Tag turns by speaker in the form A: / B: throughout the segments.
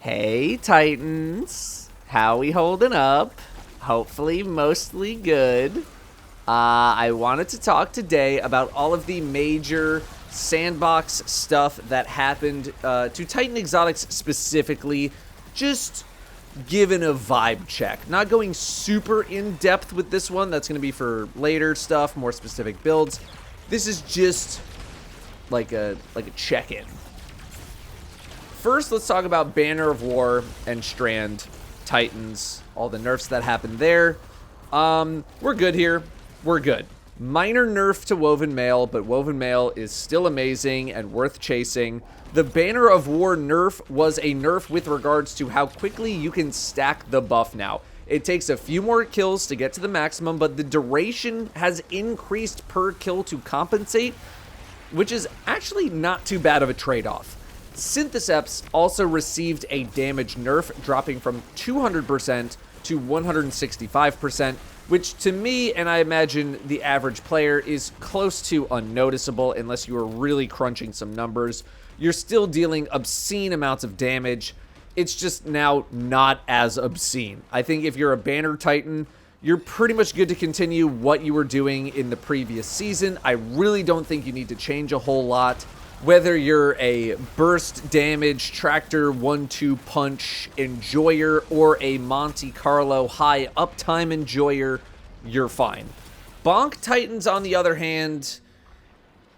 A: Hey Titans, how we holding up? Hopefully mostly good. I wanted to talk today about all of the major sandbox stuff that happened to Titan Exotics specifically, just given a vibe check. Not going super in-depth with this one, that's going to be for later stuff, more specific builds. This is just like a check-in. First, let's talk about Banner of War and Strand Titans, all the nerfs that happened there. We're good here. We're good. Minor nerf to Woven Mail, but Woven Mail is still amazing and worth chasing. The Banner of War nerf was a nerf with regards to how quickly you can stack the buff now. It takes a few more kills to get to the maximum, but the duration has increased per kill to compensate, which is actually not too bad of a trade-off. Syntheseps also received a damage nerf, dropping from 200% to 165%, which to me, and I imagine the average player, is close to unnoticeable unless you are really crunching some numbers. You're still dealing obscene amounts of damage. It's just now not as obscene. I think if you're a Banner Titan, you're pretty much good to continue what you were doing in the previous season. I really don't think you need to change a whole lot. Whether you're a burst damage, tractor, 1-2 punch enjoyer, or a Monte Carlo high uptime enjoyer, you're fine. Bonk Titans, on the other hand,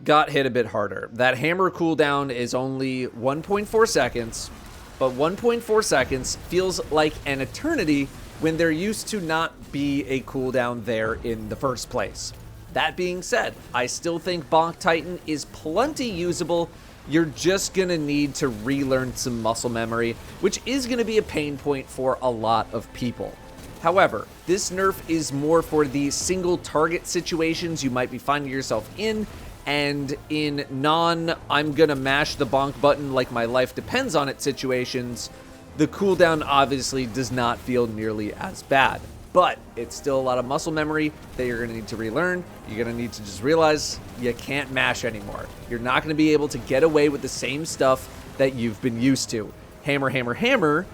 A: got hit a bit harder. That hammer cooldown is only 1.4 seconds, but 1.4 seconds feels like an eternity when there used to not be a cooldown there in the first place. That being said, I still think Bonk Titan is plenty usable. You're just going to need to relearn some muscle memory, which is going to be a pain point for a lot of people. However, this nerf is more for the single target situations you might be finding yourself in, and in I'm going to mash the bonk button like my life depends on it situations, the cooldown obviously does not feel nearly as bad. But it's still a lot of muscle memory that you're going to need to relearn. You're going to need to just realize you can't mash anymore. You're not going to be able to get away with the same stuff that you've been used to. Hammer, hammer, hammer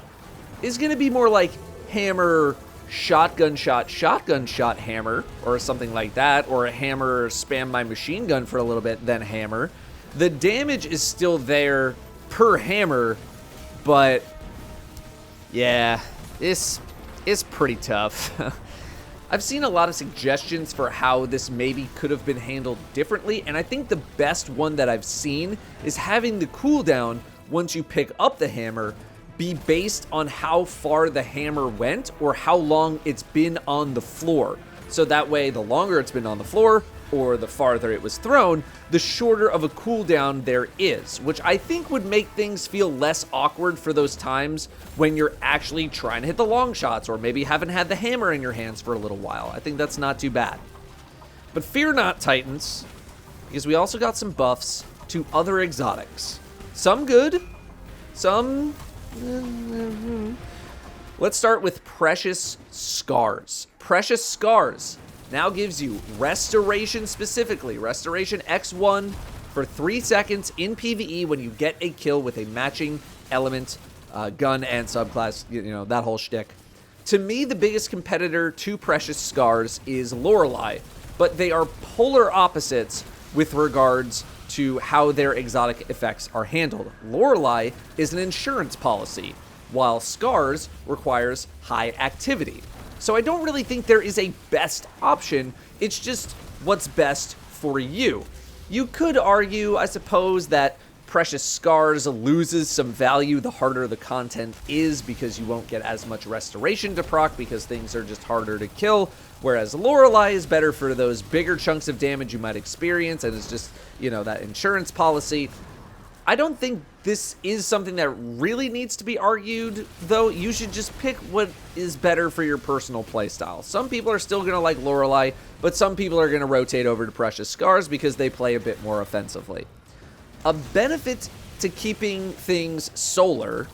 A: is going to be more like hammer, shotgun shot, hammer, or something like that, or a hammer, spam my machine gun for a little bit, then hammer. The damage is still there per hammer, but yeah, it's pretty tough. I've seen a lot of suggestions for how this maybe could have been handled differently, and I think the best one that I've seen is having the cooldown once you pick up the hammer be based on how far the hammer went or how long it's been on the floor. So that way, the longer it's been on the floor or the farther it was thrown, the shorter of a cooldown there is, which I think would make things feel less awkward for those times when you're actually trying to hit the long shots or maybe haven't had the hammer in your hands for a little while. I think that's not too bad. But fear not, Titans, because we also got some buffs to other exotics. Some good, some... Let's start with Precious Scars. Precious Scars now gives you Restoration specifically. Restoration X1 for 3 seconds in PvE when you get a kill with a matching element, gun and subclass, you know, that whole shtick. To me, the biggest competitor to Precious Scars is Lorelei, but they are polar opposites with regards to how their exotic effects are handled. Lorelei is an insurance policy, while Scars requires high activity. So I don't really think there is a best option, it's just what's best for you. You could argue, I suppose, that Precious Scars loses some value the harder the content is because you won't get as much restoration to proc because things are just harder to kill, whereas Lorelei is better for those bigger chunks of damage you might experience and it's just, you know, that insurance policy. I don't think this is something that really needs to be argued, though. You should just pick what is better for your personal playstyle. Some people are still going to like Lorelei, but some people are going to rotate over to Precious Scars because they play a bit more offensively. A benefit to keeping things solar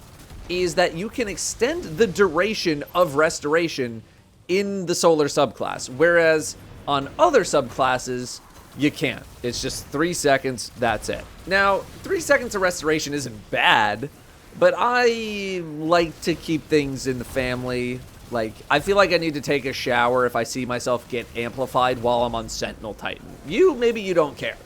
A: is that you can extend the duration of restoration in the solar subclass, whereas on other subclasses, you can't. It's just 3 seconds, that's it. Now, 3 seconds of restoration isn't bad, But I like to keep things in the family. Like, I feel like I need to take a shower if I see myself get amplified while I'm on Sentinel Titan. Maybe you don't care.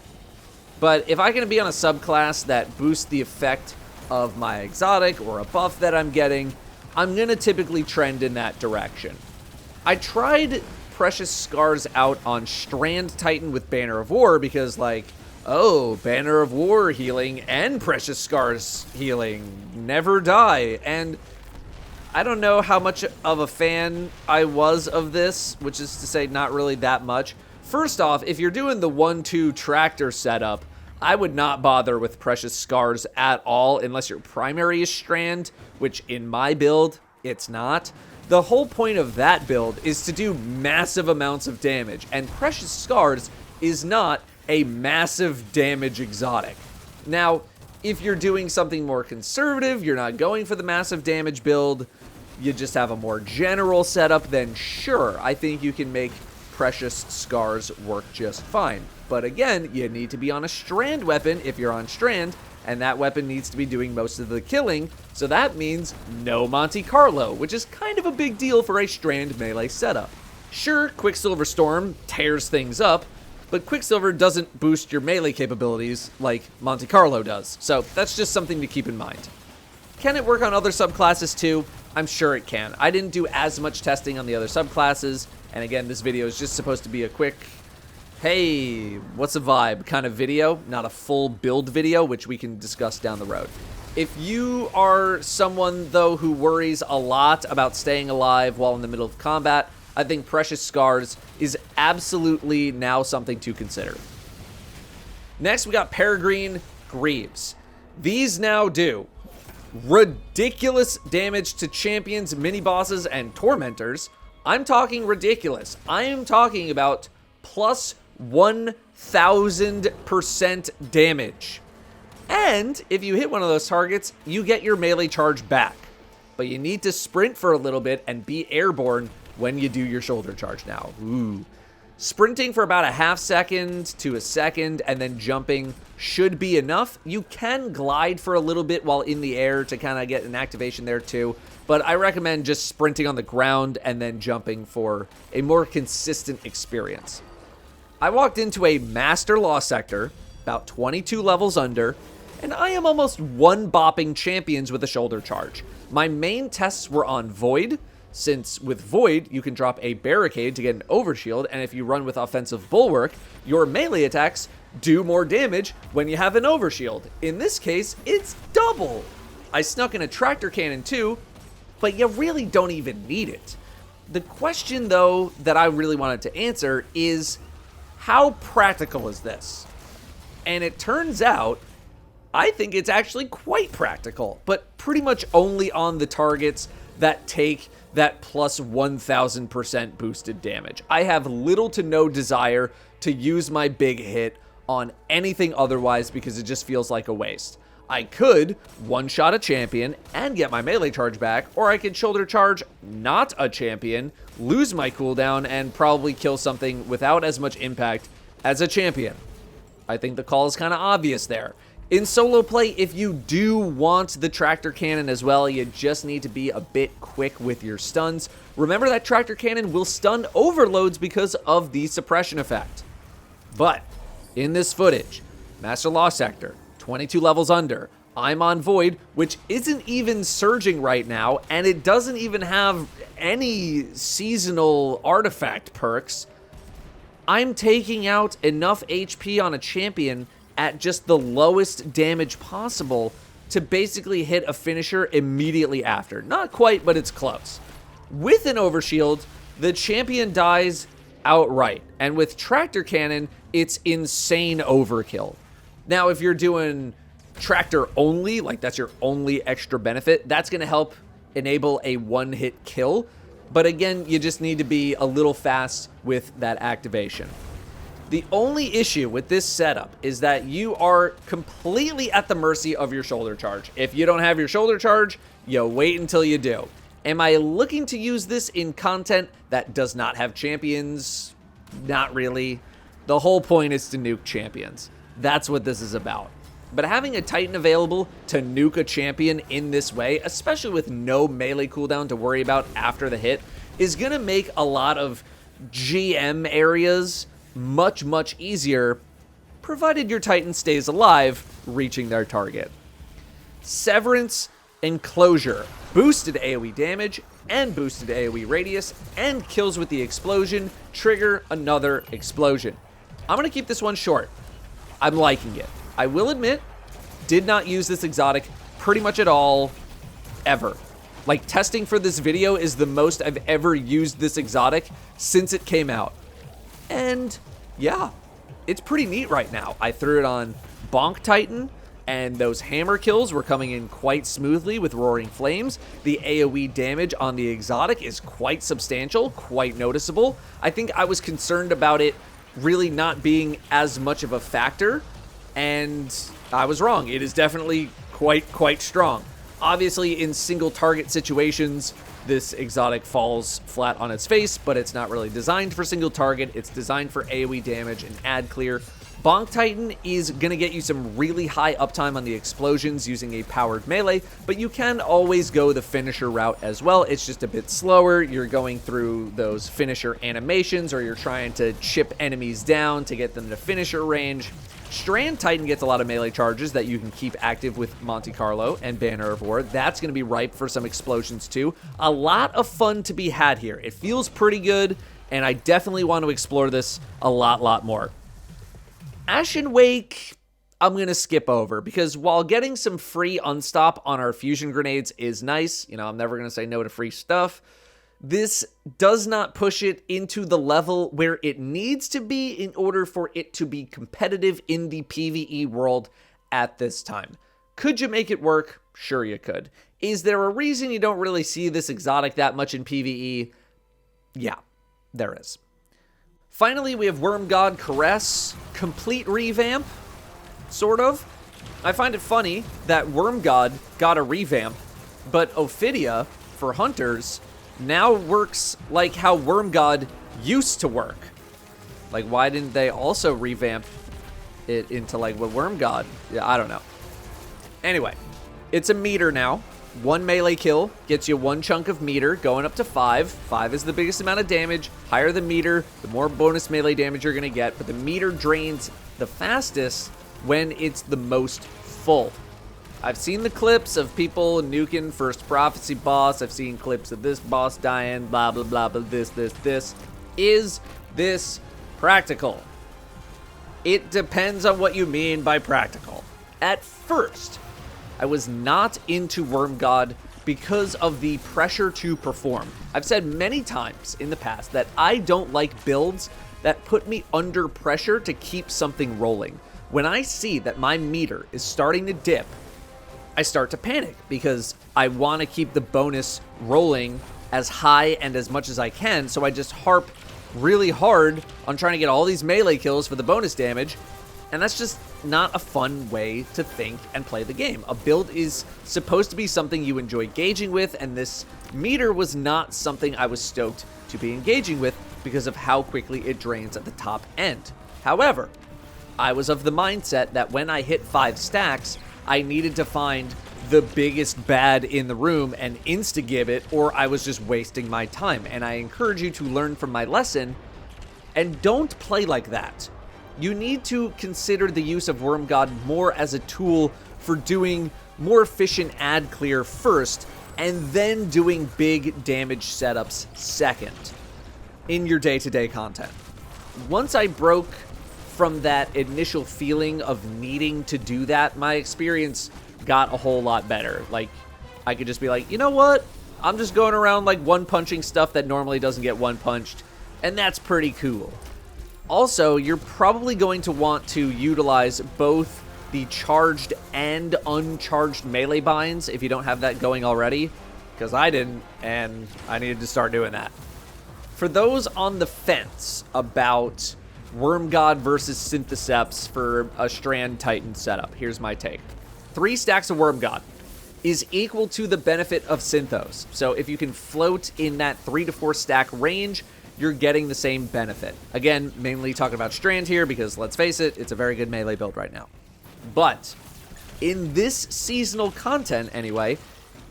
A: But if I can be on a subclass that boosts the effect of my exotic or a buff that I'm getting, I'm going to typically trend in that direction. I tried Precious Scars out on Strand Titan with Banner of War because, like, oh, Banner of War healing and Precious Scars healing, never die. And I don't know how much of a fan I was of this, which is to say not really that much. First off, if you're doing the 1-2 tractor setup, I would not bother with Precious Scars at all unless your primary is Strand, which in my build, it's not. The whole point of that build is to do massive amounts of damage, and Precious Scars is not a massive damage exotic. Now, if you're doing something more conservative, you're not going for the massive damage build, you just have a more general setup, then sure, I think you can make Precious Scars work just fine. But again, you need to be on a Strand weapon if you're on Strand, and that weapon needs to be doing most of the killing, so that means no Monte Carlo, which is kind of a big deal for a Strand melee setup. Sure, Quicksilver Storm tears things up, but Quicksilver doesn't boost your melee capabilities like Monte Carlo does, so that's just something to keep in mind. Can it work on other subclasses too? I'm sure it can. I didn't do as much testing on the other subclasses, and again, this video is just supposed to be a quick, hey, what's a vibe kind of video, not a full build video, which we can discuss down the road. If you are someone, though, who worries a lot about staying alive while in the middle of combat, I think Precious Scars is absolutely now something to consider. Next, we got Parag Green Greaves. These now do ridiculous damage to champions, mini-bosses, and tormentors. I'm talking ridiculous. I am talking about plus 1,000% damage. And if you hit one of those targets, you get your melee charge back. But you need to sprint for a little bit and be airborne when you do your shoulder charge now. Ooh. Sprinting for about a half second to a second and then jumping should be enough. You can glide for a little bit while in the air to kind of get an activation there too, but I recommend just sprinting on the ground and then jumping for a more consistent experience. I walked into a Master Law sector, about 22 levels under, and I am almost one-bopping champions with a shoulder charge. My main tests were on Void, since with Void, you can drop a barricade to get an overshield, and if you run with offensive bulwark, your melee attacks do more damage when you have an overshield. In this case, it's double. I snuck in a tractor cannon too, but you really don't even need it. The question, though, that I really wanted to answer is, how practical is this? And it turns out, I think it's actually quite practical, but pretty much only on the targets that take that plus 1,000% boosted damage. I have little to no desire to use my big hit on anything otherwise because it just feels like a waste. I could one-shot a champion and get my melee charge back, or I could shoulder charge not a champion, lose my cooldown, and probably kill something without as much impact as a champion. I think the call is kind of obvious there. In solo play, if you do want the tractor cannon as well, you just need to be a bit quick with your stuns. Remember that tractor cannon will stun overloads because of the suppression effect. But in this footage, Master Law Sector, 22 levels under, I'm on Void, which isn't even surging right now, and it doesn't even have any seasonal artifact perks. I'm taking out enough HP on a champion at just the lowest damage possible to basically hit a finisher immediately after. Not quite, but it's close. With an overshield, the champion dies outright, and with tractor cannon, it's insane overkill. Now, if you're doing tractor only, like that's your only extra benefit, that's going to help enable a one-hit kill. But again, you just need to be a little fast with that activation. The only issue with this setup is that you are completely at the mercy of your shoulder charge. If you don't have your shoulder charge, you wait until you do. Am I looking to use this in content that does not have champions? Not really. The whole point is to nuke champions. That's what this is about. But having a Titan available to nuke a champion in this way, especially with no melee cooldown to worry about after the hit, is going to make a lot of GM areas much, much easier, provided your Titan stays alive, reaching their target. Severance Enclosure. Boosted AoE damage and boosted AoE radius and kills with the explosion trigger another explosion. I'm going to keep this one short. I'm liking it. I will admit, did not use this exotic pretty much at all, ever. Like, testing for this video is the most I've ever used this exotic since it came out. And yeah, it's pretty neat right now. I threw it on Bonk Titan, and those hammer kills were coming in quite smoothly with Roaring Flames. The AoE damage on the exotic is quite substantial, quite noticeable. I think I was concerned about it really not being as much of a factor, and I was wrong. It is definitely quite strong. Obviously, in single target situations, this exotic falls flat on its face, but it's not really designed for single target. It's designed for AoE damage and ad clear. Bonk Titan is going to get you some really high uptime on the explosions using a powered melee, but you can always go the finisher route as well. It's just a bit slower. You're going through those finisher animations, or you're trying to chip enemies down to get them to finisher range. Strand Titan gets a lot of melee charges that you can keep active with Monte Carlo and Banner of War. That's going to be ripe for some explosions too. A lot of fun to be had here. It feels pretty good, and I definitely want to explore this a lot more. Ashen Wake, I'm going to skip over, because while getting some free unstop on our fusion grenades is nice, you know, I'm never going to say no to free stuff, this does not push it into the level where it needs to be in order for it to be competitive in the PvE world at this time. Could you make it work? Sure you could. Is there a reason you don't really see this exotic that much in PvE? Yeah, there is. Finally, we have Worm God Caress, complete revamp, sort of. I find it funny that Worm God got a revamp, but Ophidia, for hunters, now works like how Worm God used to work. Like, why didn't they also revamp it into like what Worm God? Yeah, I don't know. Anyway, it's a meter now. One melee kill gets you one chunk of meter, going up to 5. 5 is the biggest amount of damage. Higher the meter, the more bonus melee damage you're going to get. But the meter drains the fastest when it's the most full. I've seen the clips of people nuking First Prophecy boss. I've seen clips of this boss dying, blah, blah, blah, blah, this. Is this practical? It depends on what you mean by practical. At first, I was not into Worm God because of the pressure to perform. I've said many times in the past that I don't like builds that put me under pressure to keep something rolling. When I see that my meter is starting to dip, I start to panic because I want to keep the bonus rolling as high and as much as I can, so I just harp really hard on trying to get all these melee kills for the bonus damage, and that's just not a fun way to think and play the game. A build is supposed to be something you enjoy engaging with, and this meter was not something I was stoked to be engaging with because of how quickly it drains at the top end. However, I was of the mindset that when I hit 5 stacks, I needed to find the biggest bad in the room and insta-gib it, or I was just wasting my time. And I encourage you to learn from my lesson and don't play like that. You need to consider the use of Worm God more as a tool for doing more efficient ad clear first, and then doing big damage setups second in your day-to-day content. Once I broke from that initial feeling of needing to do that, my experience got a whole lot better. Like, I could just be like, you know what? I'm just going around like one-punching stuff that normally doesn't get one-punched, and that's pretty cool. Also, you're probably going to want to utilize both the charged and uncharged melee binds if you don't have that going already, because I didn't, and I needed to start doing that. For those on the fence about Worm God versus Syntheseps for a Strand Titan setup, here's my take. 3 stacks of Worm God is equal to the benefit of Synthos. So if you can float in that 3 to 4 stack range, you're getting the same benefit. Again, mainly talking about Strand here because, let's face it, it's a very good melee build right now. But in this seasonal content anyway,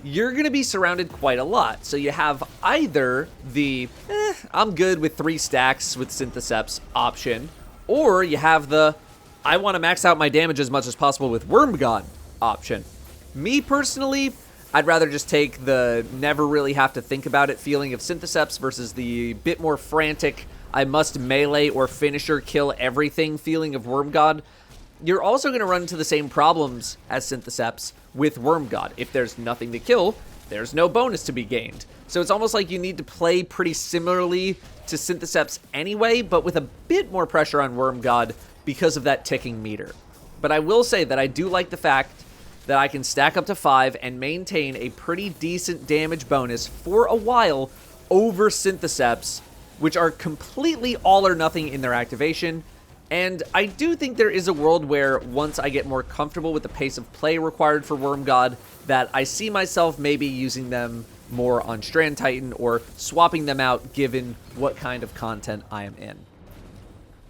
A: you're going to be surrounded quite a lot. So you have either the, I'm good with 3 stacks with Syntheseps option, or you have the, I want to max out my damage as much as possible with Worm God option. Me personally, I'd rather just take the never really have to think about it feeling of Syntheseps versus the bit more frantic, I must melee or finisher kill everything feeling of Worm God. You're also going to run into the same problems as Syntheseps with Worm God. If there's nothing to kill, there's no bonus to be gained. So it's almost like you need to play pretty similarly to Syntheseps anyway, but with a bit more pressure on Worm God because of that ticking meter. But I will say that I do like the fact that I can stack up to 5 and maintain a pretty decent damage bonus for a while over Syntheseps, which are completely all or nothing in their activation. And I do think there is a world where once I get more comfortable with the pace of play required for Worm God, that I see myself maybe using them more on Strand Titan or swapping them out given what kind of content I am in.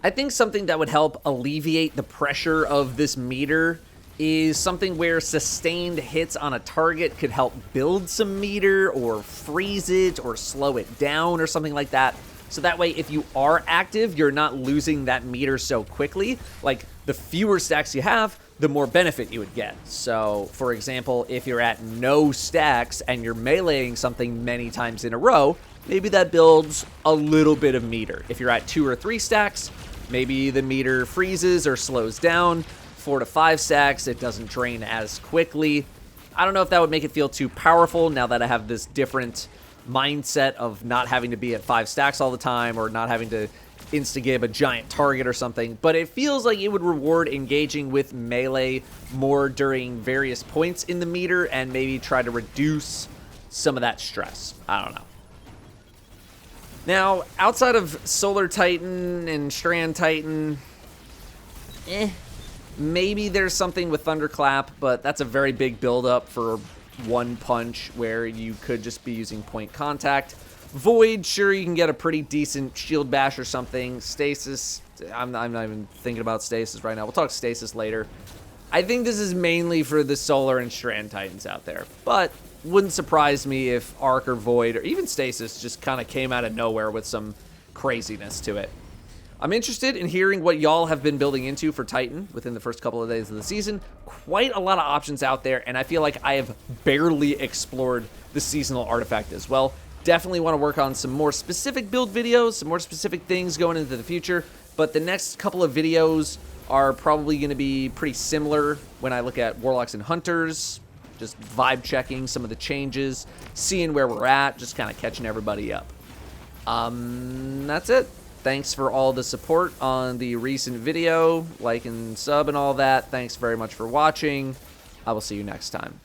A: I think something that would help alleviate the pressure of this meter is something where sustained hits on a target could help build some meter or freeze it or slow it down or something like that. So that way, if you are active, you're not losing that meter so quickly. Like, the fewer stacks you have, the more benefit you would get. So, for example, if you're at no stacks and you're meleeing something many times in a row, maybe that builds a little bit of meter. If you're at 2 or 3 stacks, maybe the meter freezes or slows down. 4 to 5 stacks, it doesn't drain as quickly. I don't know if that would make it feel too powerful now that I have this different mindset of not having to be at 5 stacks all the time or not having to insta-gib a giant target or something, but it feels like it would reward engaging with melee more during various points in the meter and maybe try to reduce some of that stress. I don't know. Now, outside of Solar Titan and Strand Titan, maybe there's something with Thunderclap, but that's a very big build-up for one punch where you could just be using point contact. Void, sure, you can get a pretty decent shield bash or something. Stasis, I'm not even thinking about Stasis right now. We'll talk Stasis later. I think this is mainly for the Solar and Strand Titans out there, but wouldn't surprise me if Arc or Void or even Stasis just kind of came out of nowhere with some craziness to it. I'm interested in hearing what y'all have been building into for Titan within the first couple of days of the season. Quite a lot of options out there, and I feel like I have barely explored the seasonal artifact as well. Definitely want to work on some more specific build videos, some more specific things going into the future, but the next couple of videos are probably going to be pretty similar when I look at Warlocks and Hunters, just vibe checking some of the changes, seeing where we're at, just kind of catching everybody up. That's it. Thanks for all the support on the recent video, like and sub and all that. Thanks very much for watching. I will see you next time.